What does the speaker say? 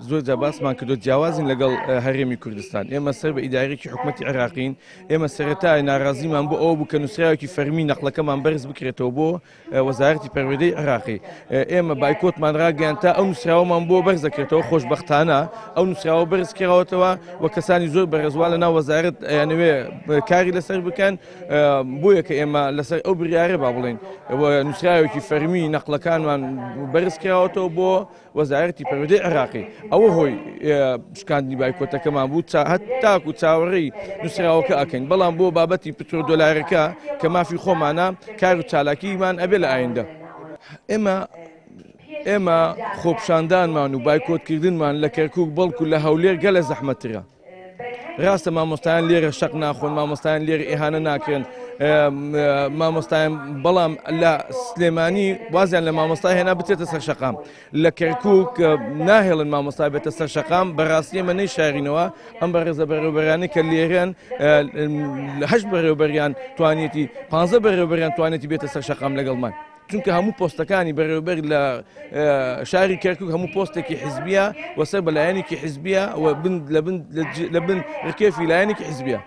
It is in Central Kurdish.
زۆر جا باسمان کردو جیاوازین لەگەڵ هەرێمی کوردستان. ئێمە سەر بە ئیدارێکی حکوومەتی عێراقین، ئێمە سەرەتای ناڕازیمان بۆ ئەوە بوو کە نووسراوێکی فەرمی نەقلەکەمان بەرز بکرێتەوە بۆ وەزارەتی پەروەردەی عێراقی. ئێمە بایکۆتمان ڕاگەیان تا ئەو نووسراوەمان بۆ بەرز دەکرێتەوە. خۆشبەختانە ئەو نووسراوە بەرز کراوەتەوە و کەسانی زۆر بەڕێزوا لەناو وەزارەت یانەوێ کاری لەسەر بکەن. بۆیە کە ئێمە لەسەر ئەو بڕیارە با بڵێن نووسراوێکی فەرمی نەقلەکانمان بەرز کراوەتەوە بۆ وەزارەتی پەروەردەی عێراقی. ئەوە هۆی شکاندنی بایکۆتەکەمان بوو تاکو چاوەڕێی نووسراوەکە ئەکەین. بەڵام بۆ بابەتی پترۆ دۆلارەکە کە مافی خۆمانە کار و چالاکیمان ئەبێ لە ئایندە. ئێمە خۆپشاندانمان و بایکۆتکردنمان لە کەرکووک بەڵکو لە هەولێر گەلە زەحمەتترە. ڕاستە مامۆستایان لێرە شەق ناخۆن، مامۆستایان لێرە ئیهانە ناکرێن، مامۆستایان بەڵام لە سلێمانی وازیان لە مامۆستای هێنا بچێتە سەر شەقام. لە کەرکووک ناهێڵن مامۆستا بێتە سەر شەقام. بەڕاستی ئێمە نەیشارینەوە ئەم بەڕێزە بەڕێوەبەرانەی کە لێرەن 8 بەڕێوەبەریان توانێتی 15 بەڕێوەبەریان توانێتی بێتە سەر شەقام لەگەڵمان. چونکە هەموو پۆستەکانی بەڕێوەبەر لە شاری کەرکووک هەموو پۆستێکی حیزبیە وەسەر بەلایەنێکی حیزبیە و لە بن ڕکێفی لایەنێکی حیزبیە.